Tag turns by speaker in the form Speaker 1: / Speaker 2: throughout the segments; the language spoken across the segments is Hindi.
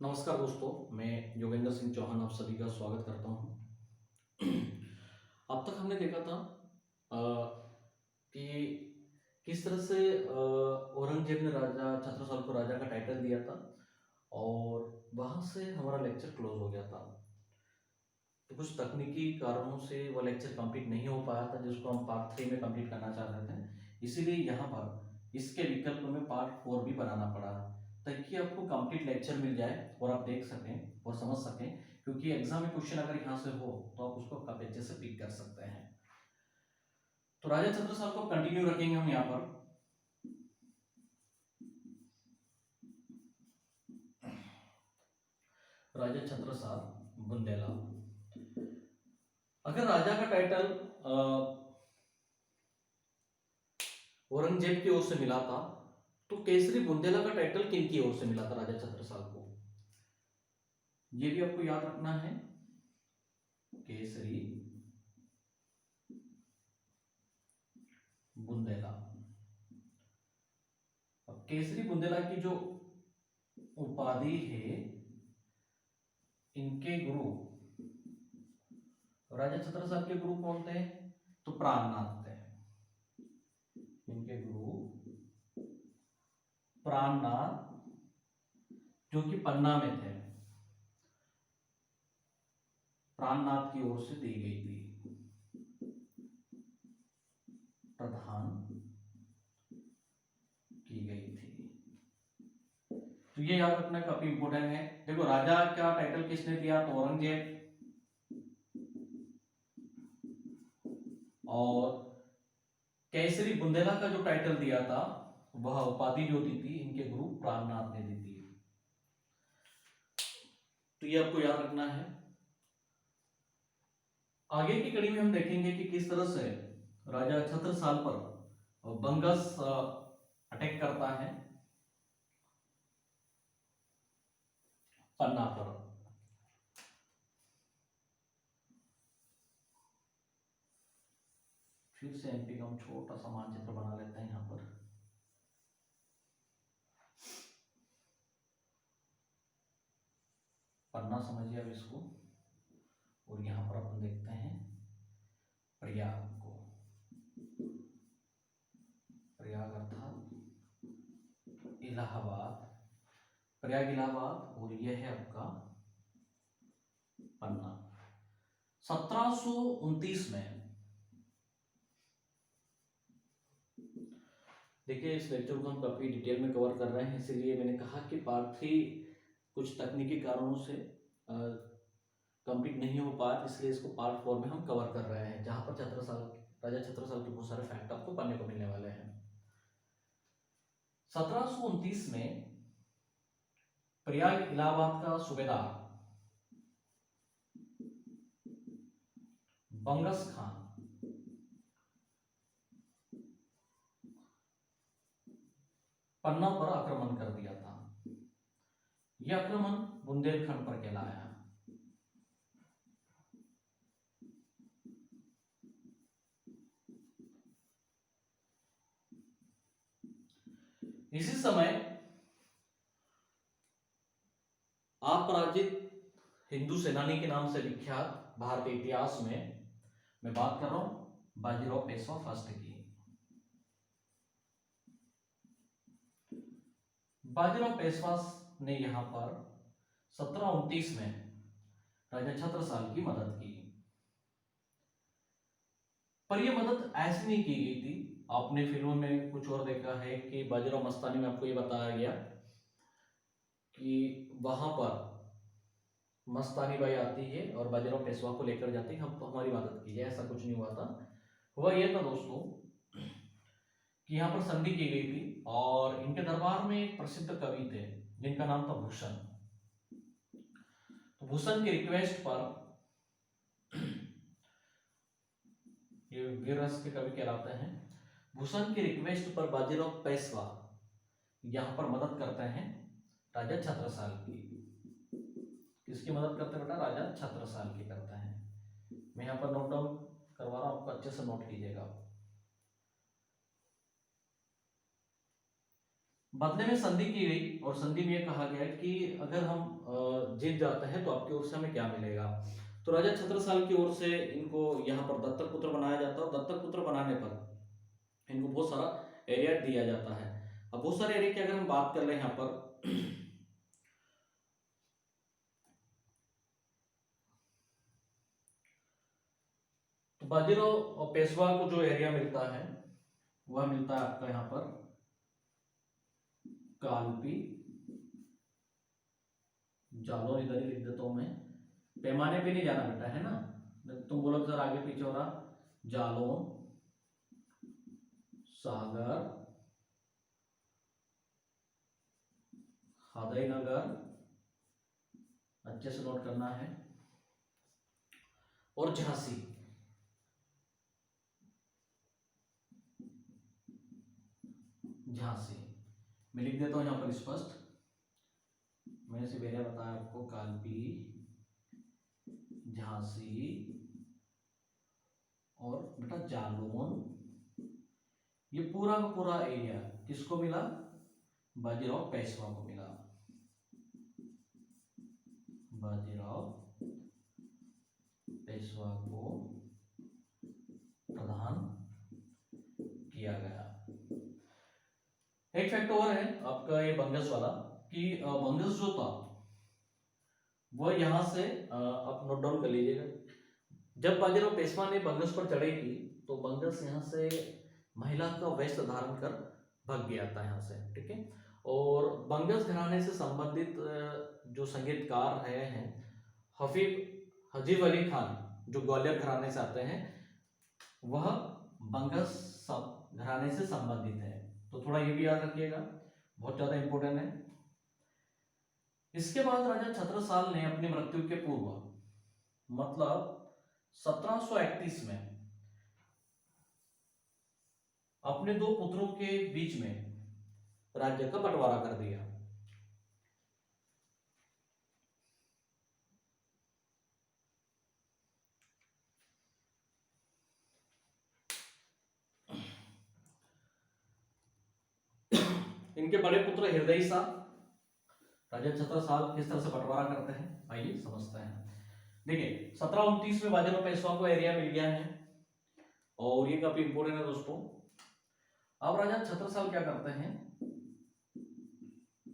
Speaker 1: नमस्कार दोस्तों, मैं योगेंद्र सिंह चौहान आप सभी का स्वागत करता हूं। अब तक हमने देखा था अ, कि किस तरह से औरंगजेब ने राजा छत्रसाल को राजा का टाइटल दिया था और वहां से हमारा लेक्चर क्लोज हो गया था। तो कुछ तकनीकी कारणों से वो लेक्चर कंप्लीट नहीं हो पाया था जिसको हम पार्ट 3 में कंप्लीट करना चाह रहे थे। इसीलिए यहाँ पर इसके विकल्प में पार्ट 4 भी बनाना पड़ा ताकि आपको कंप्लीट लेक्चर मिल जाए और आप देख सकें और समझ सकें, क्योंकि एग्जाम में क्वेश्चन अगर यहाँ से हो तो आप उसको काफी से पिक कर सकते हैं। तो राजा छत्रसाल को कंटिन्यू रखेंगे हम यहाँ पर। राजा छत्रसाल बुंदेला। अगर राजा का टाइटल औरंगजेब की ओर से मिला था तो केसरी बुंदेला का टाइटल किन की ओर से मिला था राजा छत्रसाल को, ये भी आपको याद रखना है। केसरी बुंदेला। अब केसरी बुंदेला की जो उपाधि है, इनके गुरु राजा छत्रसाल के गुरु कौन थे? तो प्राणनाथ थे। इनके गुरु प्राणनाथ जो कि पन्ना में थे, प्राणनाथ की ओर से दी गई थी, प्रदान की गई थी। तो ये याद रखना काफी इंपॉर्टेंट है। देखो, राजा का टाइटल किसने दिया? तो औरंगजेब। और केसरी बुंदेला का जो टाइटल दिया था, वह उपाधि जो दी थी इनके गुरु प्राणनाथ ने दी थी। तो ये आपको याद रखना है। आगे की कड़ी में हम देखेंगे कि किस तरह से राजा छत्रसाल पर बंगस अटैक करता है पन्ना पर। फिर से एमपी का हम छोटा सा मानचित्र बना लेते हैं यहाँ पर। पन्ना समझिए अब इसको, और यहाँ पर अपन देखते हैं प्रयाग को। प्रयाग अर्थात इलाहाबाद, प्रयाग इलाहाबाद, और यह है आपका पन्ना। 1729 में, देखिए इस लेक्चर को हम काफी डिटेल में कवर कर रहे हैं, इसीलिए मैंने कहा कि पार्ट 3 कुछ तकनीकी कारणों से कंप्लीट नहीं हो पाया, इसलिए इसको पार्ट 4 में हम कवर कर रहे हैं, जहां पर राजा छत्रसाल के बहुत सारे फैक्ट आपको पढ़ने को मिलने वाले हैं। 1729 में प्रयाग इलाहाबाद का सूबेदार बंगस खान पन्ना पर आक्रमण कर दिया था। यह आक्रमण बुंदेलखंड पर कहलाया। इसी समय अपराजित हिंदू सेनानी के नाम से विख्यात भारतीय इतिहास में मैं बात कर रहा हूं बाजीराव पेशवा फर्स्ट की। बाजीराव पेशवा ने यहां पर 1729 में राजा छत्रसाल की मदद की, पर यह मदद ऐसी नहीं की गई थी। आपने फिल्मों में कुछ और देखा है कि बाजीराव मस्तानी में आपको यह बताया गया कि वहां पर मस्तानी बाई आती है और बाजीराव पेशवा को लेकर जाती है, हम हमारी मदद कीजिए। ऐसा कुछ नहीं हुआ था। हुआ यह था दोस्तों कि यहाँ पर संधि की गई थी और इनके दरबार में एक प्रसिद्ध कवि थे जिनका नाम था भूषण। तो भूषण की रिक्वेस्ट पर, ये वीर रस के कवि कहलाते हैं, भूषण की रिक्वेस्ट पर बाजीराव पेशवा यहाँ पर मदद करते हैं राजा छत्रसाल की। किसकी मदद करते हैं बेटा? राजा छत्रसाल की करते हैं। मैं यहाँ पर नोट डाउन करवा रहा हूं, आपको अच्छे से नोट कीजिएगा। बदले में संधि की गई और संधि में यह कहा गया कि अगर हम जीत जाते हैं तो आपकी ओर से हमें क्या मिलेगा। तो राजा छत्रसाल की ओर से इनको यहाँ पर दत्तक पुत्र बनाया जाता है और दत्तक पुत्र बनाने पर इनको बहुत सारा एरिया दिया जाता है। अब बहुत सारे एरिया की अगर हम बात कर ले यहाँ पर तो बाजीराव और पेशवा को जो एरिया मिलता है वह मिलता है आपका यहाँ पर कालपी, जालोर इधर ही लिख देता हूं मैं, पैमाने पे नहीं जाना बेटा, है ना, तुम बोलो सर आगे पीछे हो रहा, जालौन, सागर, हृदयनगर, अच्छे से नोट करना है, और झांसी। झांसी मैं लिख देता हूं यहां पर स्पष्ट, मैंने सिर्फ एरिया बताया आपको, कालपी, झांसी और बेटा जालौन। ये पूरा का पूरा एरिया किसको मिला, बाजीराव पेशवा को मिला। बाजीराव पेशवा को प्रदान किया गया। एक फैक्ट और है आपका ये बंगस वाला कि बंगस जो था वह यहां से आप नोट डाउन कर लीजिएगा, जब बाजीराव पेशवा ने बंगस पर चढ़ाई की तो बंगस यहाँ से महिला का वेश धारण कर भाग गया था यहाँ से, ठीक है। और बंगस घराने से संबंधित जो संगीतकार हैं हफीज हजीब अली खान जो ग्वालियर घराने से आते हैं, वह बंगस घराने से संबंधित है, तो थोड़ा ये भी याद रखिएगा, बहुत ज्यादा इंपॉर्टेंट है। इसके बाद राजा छत्रसाल ने अपनी मृत्यु के पूर्व मतलब 1731 में अपने दो पुत्रों के बीच में राज्य का बंटवारा कर दिया। इनके बड़े पुत्र हृदय शाह, राजा छत्रसाल किस तरह से बंटवारा करते हैं आइए समझते हैं। देखिए 1729 में बाजीराव पेशवा को एरिया मिल गया है और ये काफी इंपोर्टेंट है दोस्तों। अब राजा छत्रसाल क्या करते हैं,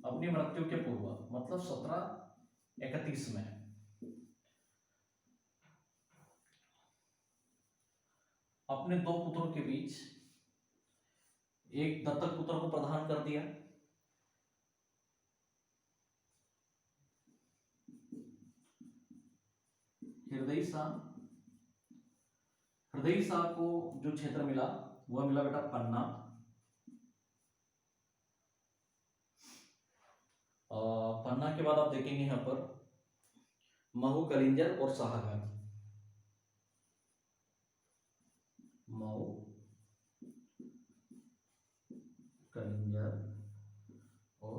Speaker 1: अपनी मृत्यु के पूर्व मतलब 1731 में अपने दो पुत्रों के बीच एक दत्तक पुत्र को प्रदान कर दिया। हृदय शाह को जो क्षेत्र मिला वह मिला बेटा पन्ना, पन्ना के बाद आप देखेंगे यहां पर महू, कलिंजर और साहगढ़। महू, कलिंजर और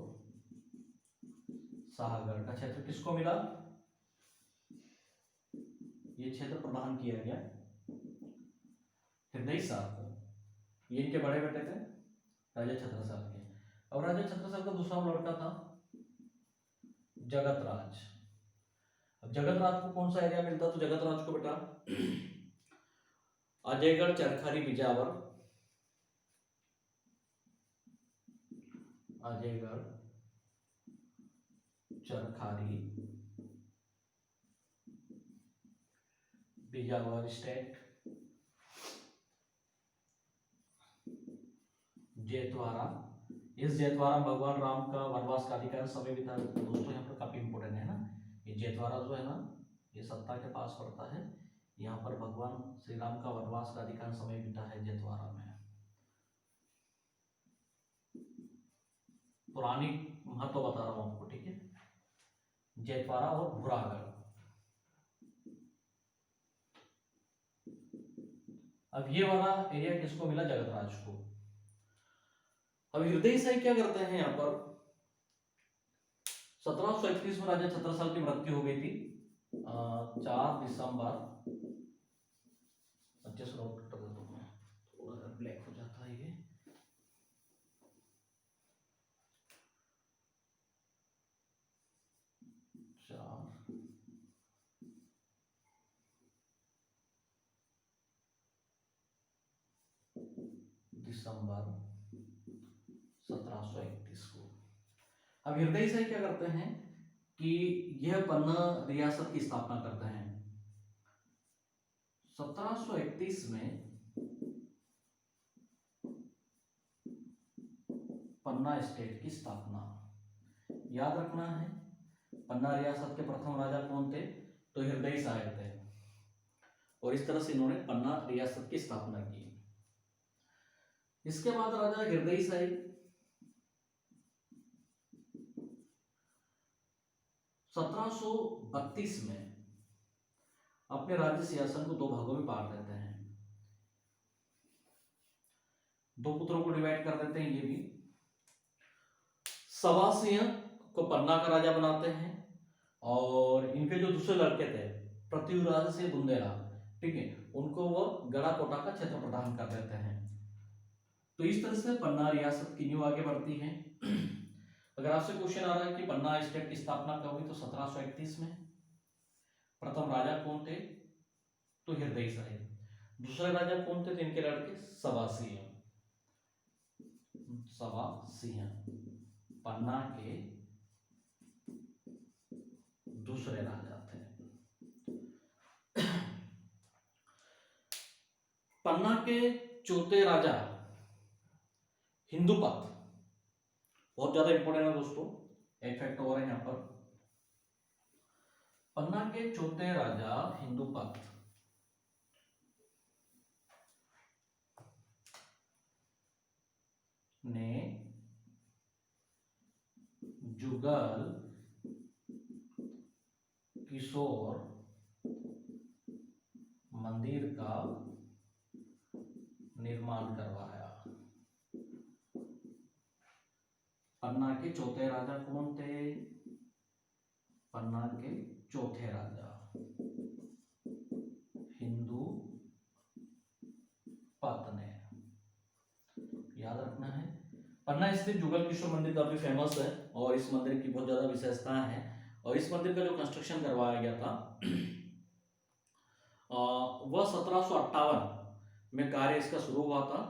Speaker 1: साहगढ़ का क्षेत्र किसको मिला, ये क्षेत्र प्रदान किया गया हृदय शाह को। ये इनके बड़े बेटे थे राजा छत्रसाल के। और राजा छत्रसाल का दूसरा लड़का था जगतराज। अब जगतराज को कौन सा एरिया मिलता, तो जगतराज को बेटा अजयगढ़, चरखारी, बिजावर, अजयगढ़, चरखारी, बिजावर स्टेट, जैतवारा। इस जैतवारा में भगवान राम का वनवास का अधिकार समय बिता दोस्तों, यहाँ पर काफी इंपोर्टेंट है ना, ये जैतवारा जो है ना ये सत्ता के पास पड़ता है, यहाँ पर भगवान श्री राम का वनवास का अधिकार समय बिता है जैतवारा में। पुरानी महत्व बता रहा हूं आपको, ठीक है, जैतवारा और भुरागढ़। अब ये वाला एरिया किसको मिला, जगतराज को। अब हृदय शाही क्या करते हैं यहाँ पर, 1731 में राजा छत्रसाल की मृत्यु हो गई थी 4 दिसंबर, अच्छे से नोट कर देता हूं मैं, थोड़ा ब्लैक हो जाता है ये, दिसंबर 1731 को। अब हृदय शाही क्या करते हैं कि यह पन्ना रियासत की स्थापना करते हैं। 1731 में पन्ना स्टेट की स्थापना। याद रखना है पन्ना रियासत के प्रथम राजा कौन थे, तो हृदय शाह थे, और इस तरह से इन्होंने पन्ना रियासत की स्थापना की। इसके बाद राजा हृदय शाही 1732 में अपने राज्य सिंहासन को दो भागों में बांट देते हैं। दो पुत्रों को डिवाइड कर देते हैं। ये भी सवा सिंह को पन्ना का राजा बनाते हैं, और इनके जो दूसरे लड़के थे पृथ्वीराज सिंह बुंदेला, ठीक है, उनको वो गड़ा कोटा का क्षेत्र प्रदान कर देते हैं। तो इस तरह से पन्ना रियासत की नींव आगे बढ़ती है। अगर आपसे क्वेश्चन आ रहा है कि पन्ना स्टेट की स्थापना कब हुई, तो 1731 में। प्रथम राजा कौन थे, तो हृदय शाही। दूसरे राजा कौन थे, तो इनके लड़के सवा सिंह। सवा सिंह पन्ना के दूसरे राजा थे। पन्ना के चौथे राजा हिंदुपत, बहुत ज्यादा इंपॉर्टेंट है दोस्तों, एक फैक्ट और है यहां पर। पन्ना के चौथे राजा हिंदुपत ने जुगल किशोर मंदिर का निर्माण करवाया। पन्ना के चौथे राजा कौन थे, पन्ना के चौथे राजा हिंदू पत ने। याद रखना है पन्ना स्थित जुगल किशोर मंदिर काफी फेमस है, और इस मंदिर की बहुत ज्यादा विशेषताएं हैं। और इस मंदिर का जो कंस्ट्रक्शन करवाया गया था वह 1758 में कार्य इसका शुरू हुआ था,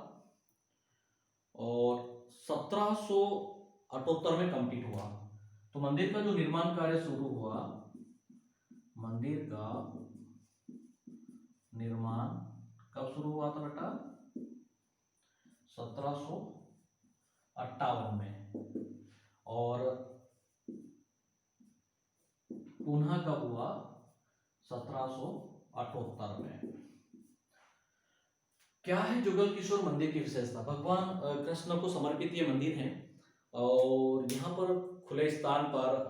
Speaker 1: और 1778 में कंप्लीट हुआ। तो मंदिर का जो निर्माण कार्य शुरू हुआ, मंदिर का निर्माण कब शुरू हुआ था बेटा, 1758 में, और पुनः कब हुआ, 1778 में। क्या है जुगल किशोर मंदिर की विशेषता? भगवान कृष्ण को समर्पित ये मंदिर है, और यहाँ पर खुले स्थान पर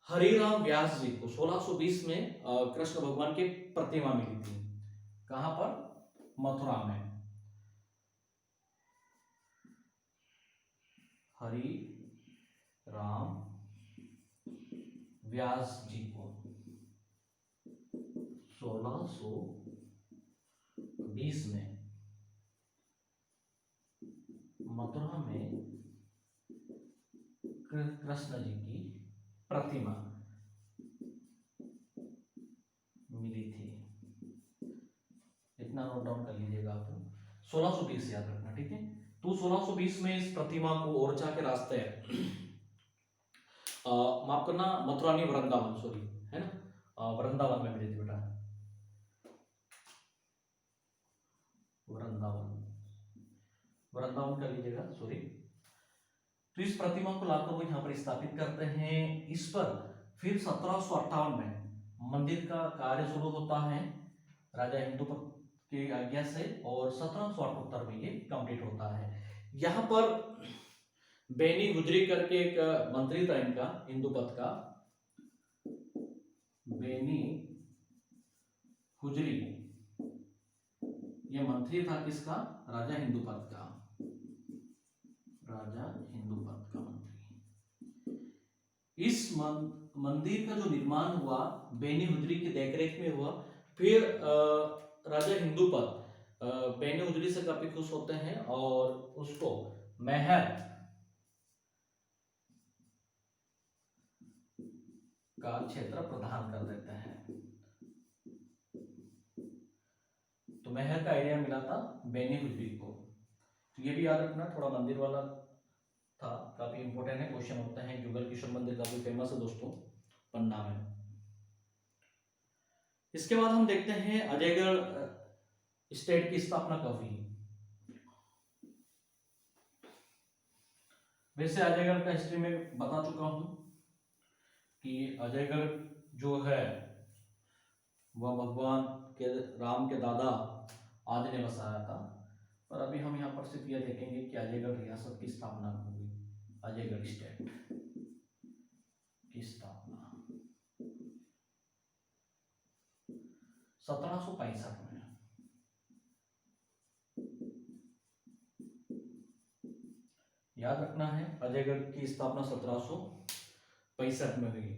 Speaker 1: हरिराम व्यास जी को 1620 में कृष्ण भगवान की प्रतिमा मिली थी। कहां पर? मथुरा में। हरि राम व्यास जी को 1620 में मथुरा में कृष्ण जी की प्रतिमा मिली थी। इतना नोट डाउन कर लीजिएगा आप, 1620 याद रखना, ठीक है। तो 1620 में इस प्रतिमा को ओरछा के रास्ते माफ करना, मथुरा नहीं, वृंदावन, सॉरी, है ना, वृंदावन में मिली थी बेटा, वृंदावन कर लीजिएगा, सॉरी। तो इस प्रतिमा को लाकर वो यहाँ पर स्थापित करते हैं। इस पर फिर 1758 में मंदिर का कार्य शुरू होता है राजा हिंदुपत की आज्ञा से, और 1778 में ये कंप्लीट होता है। यहाँ पर बेनी गुजरी करके एक मंत्री था इनका, हिंदुपत का, बेनी गुजरी, ये मंत्री था किसका? राजा हिंदुपत का, राजा हिंदुपत का मंत्री। इस मंदिर का जो निर्माण हुआ बेनी हुजरी की देखरेख में हुआ। फिर राजा हिंदुपत बेनी हुजरी से काफी खुश होते हैं, और उसको महर का क्षेत्र प्रदान कर देते हैं। तो महर का आइडिया मिला था बेनी हुजरी को। ये भी याद रखना, थोड़ा मंदिर वाला था, काफी इंपॉर्टेंट है, क्वेश्चन होता है। जुगल किशोर मंदिर काफी फेमस है दोस्तों पन्ना में। इसके बाद हम देखते हैं अजयगढ़ स्टेट की स्थापना कब हुई। वैसे अजयगढ़ का हिस्ट्री में बता चुका हूं कि अजयगढ़ जो है वह भगवान के राम के दादा आदि ने बसाया था। पर अभी हम यहाँ पर सिर्फ यह देखेंगे कि अजयगढ़ रियासत की स्थापना कब हुई, अजयगढ़ स्टेट की स्थापना 1765 में। याद रखना है, अजयगढ़ की स्थापना 1765 में हुई।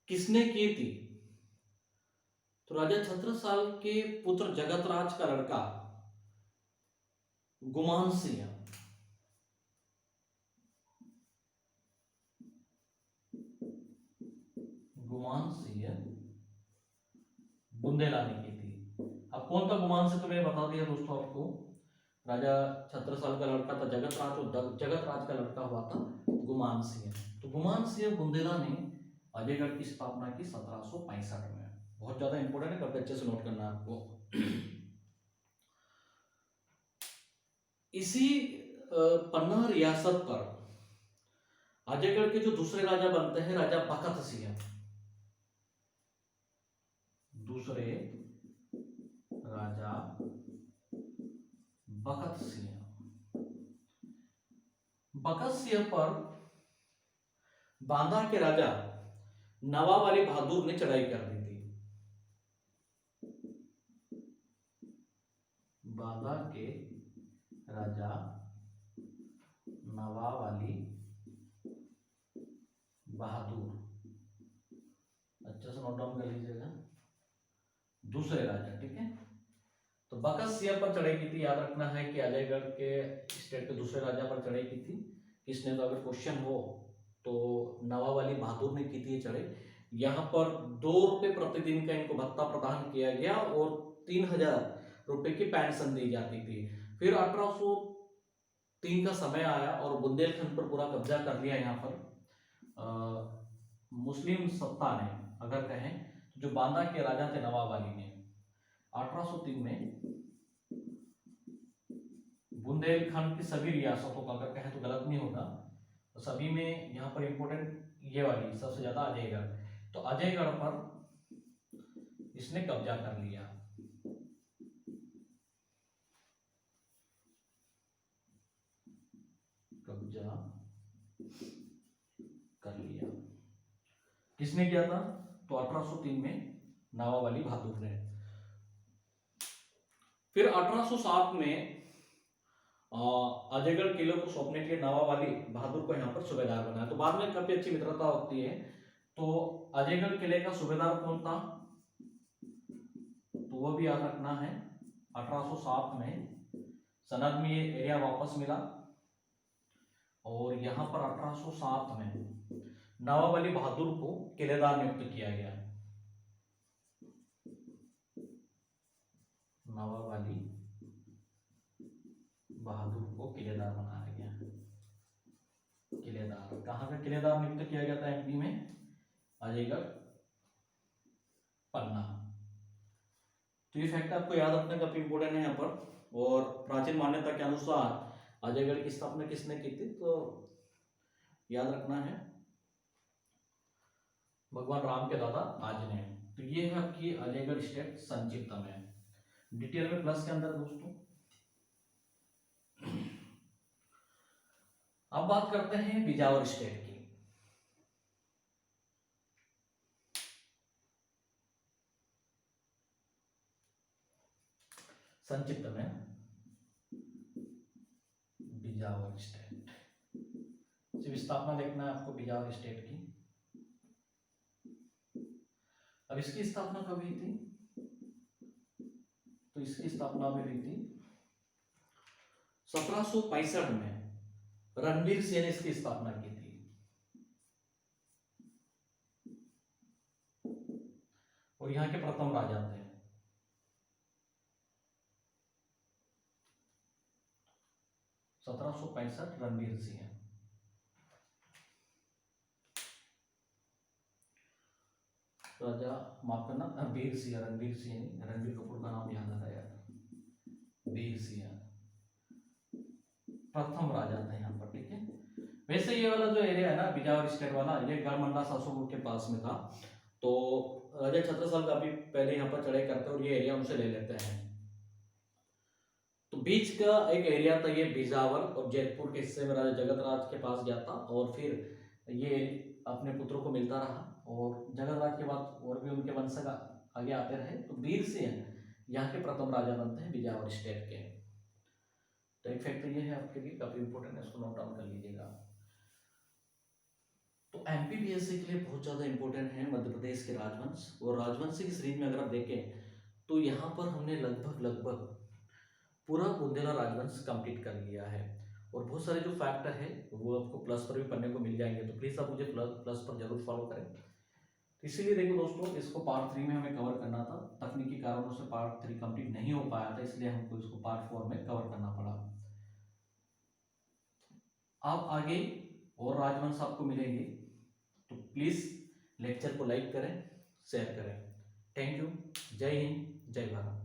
Speaker 1: किसने की थी? तो राजा छत्रसाल के पुत्र जगतराज का लड़का गुमान सिंह, गुमान सिंह बुंदेला ने की थी। अब कौन था गुमान सिंह, तो मैंने बता दिया दोस्तों आपको, राजा छत्रसाल का लड़का था जगतराज, और जगतराज का लड़का हुआ था गुमान सिंह। तो गुमान सिंह बुंदेला ने अजयगढ़ की स्थापना की 1765 में। बहुत ज्यादा इंपॉर्टेंट है, काफी अच्छे से नोट करना है आपको। इसी पन्ना रियासत पर अजयगढ़ के जो दूसरे राजा बनते हैं, राजा बखत सिंह, दूसरे राजा बखत सिंह। बखत सिंह पर बांदा के राजा नवाब अली बहादुर ने चढ़ाई कर दी थी। बांदा के राजा नवाब अली बहादुर, अच्छे से नोट डाउन कर लीजिएगा, दूसरे राजा, ठीक है। तो बखत सिंह पर चढ़ाई की थी। याद रखना है कि अजयगढ़ के स्टेट के दूसरे राजा पर चढ़ाई की थी किसने, तो अगर क्वेश्चन हो तो नवाब अली बहादुर ने की थी चढ़ाई। यहाँ पर 2 रुपए प्रतिदिन का इनको भत्ता प्रदान किया गया और 3000 रुपए की पेंशन दी जाती थी। फिर 1803 का समय आया और बुंदेलखंड पर पूरा कब्जा कर लिया। यहाँ पर मुस्लिम सत्ता ने, अगर कहें, जो बांदा के राजा थे नवाब अली ने 1803 में बुंदेलखंड की सभी रियासतों का, अगर कहें तो गलत नहीं होगा, तो सभी में यहाँ पर इंपॉर्टेंट ये वाली सबसे ज्यादा अजयगढ़, तो अजयगढ़ पर इसने कब्जा कर लिया। कब्जा कर लिया किसने किया था? तो 1803 में नवाब अली बहादुर ने। फिर 1807 में अजयगढ़ किले को सौंपने के लिए नवाब अली बहादुर को यहाँ पर सूबेदार बनाया। तो बाद में काफी अच्छी मित्रता होती है। तो अजयगढ़ किले का सूबेदार कौन था, तो वो भी याद रखना है। 1807 में सनद में ये एरिया वापस मिला और यहाँ पर 1807 में नवाब अली बहादुर को किलेदार नियुक्त किया गया। नवाब अली बहादुर को किलेदार बनाया गया। किलेदार, कहाँ का किलेदार नियुक्त किया गया था? एमपी में, अजयगढ़ पन्ना। तो ये फैक्ट आपको याद रखना काफी इंपोर्टेंट है यहाँ पर। और प्राचीन मान्यता के अनुसार अजयगढ़ की स्थापना किसने की थी, तो याद रखना है भगवान राम के दादा आज ने। तो ये है आपकी अजयगढ़ स्टेट संक्षिप्त में, डिटेल में प्लस के अंदर दोस्तों। अब बात करते हैं बिजावर स्टेट की। संक्षिप्त में बिजावर स्टेट, सिर्फ स्थापना देखना है आपको बिजावर स्टेट की। अब इसकी स्थापना कब हुई थी, तो इसकी स्थापना भी हुई थी 1765 में। रणवीर सिंह ने इसकी स्थापना की थी। और यहाँ के प्रथम राजा थे। 1765 रणवीर सिंह। राजा, माफ करना, वीर सिंह, रणवीर सिंह नहीं, रणवीर कपूर का नाम याद आता यार, वीर सिंह प्रथम राजा था यहाँ पर, ठीक है। वैसे ये वाला जो एरिया है ना बिजावर स्टेट वाला, ये गढ़मंडला सासोपुर के पास में था। तो राजा छत्रसाल काफी पहले यहाँ पर चढ़ाई करते हैं और ये एरिया उनसे ले लेते हैं। तो बीच का एक एरिया था ये बिजावर, और जयपुर के हिस्से में राजा जगत राज के पास गया था, और फिर ये अपने पुत्रों को मिलता रहा, और जगत राज के बाद और भी उनके वंशज आगे आते रहे। तो वीर सिंह यहाँ के प्रथम राजा बनते हैं बिजावर स्टेट के। तो एक फैक्ट ये है आपके लिए काफी इंपॉर्टेंट है, इसको नोट डाउन कर लीजिएगा। तो एमपीपीएससी के लिए बहुत ज्यादा इंपॉर्टेंट है मध्य प्रदेश के राजवंश, और राजवंश की सीरीज में अगर आप देखें तो यहाँ पर हमने लगभग पूरा बुंदेला राजवंश कंप्लीट कर लिया है, और बहुत सारे जो फैक्टर है वो आपको प्लस पर भी पढ़ने को मिल जाएंगे, तो प्लीज आप मुझे प्लस पर जरूर फॉलो करें। इसीलिए देखो दोस्तों, इसको पार्ट 3 में हमें कवर करना था, तकनीकी कारणों से पार्ट 3 कंप्लीट नहीं हो पाया था, इसलिए हमको इसको पार्ट 4 में कवर करना पड़ा। आप आगे और राजवंश आपको मिलेंगे, तो प्लीज लेक्चर को लाइक करें, शेयर करें। Thank you. जय हिंद, जय भारत।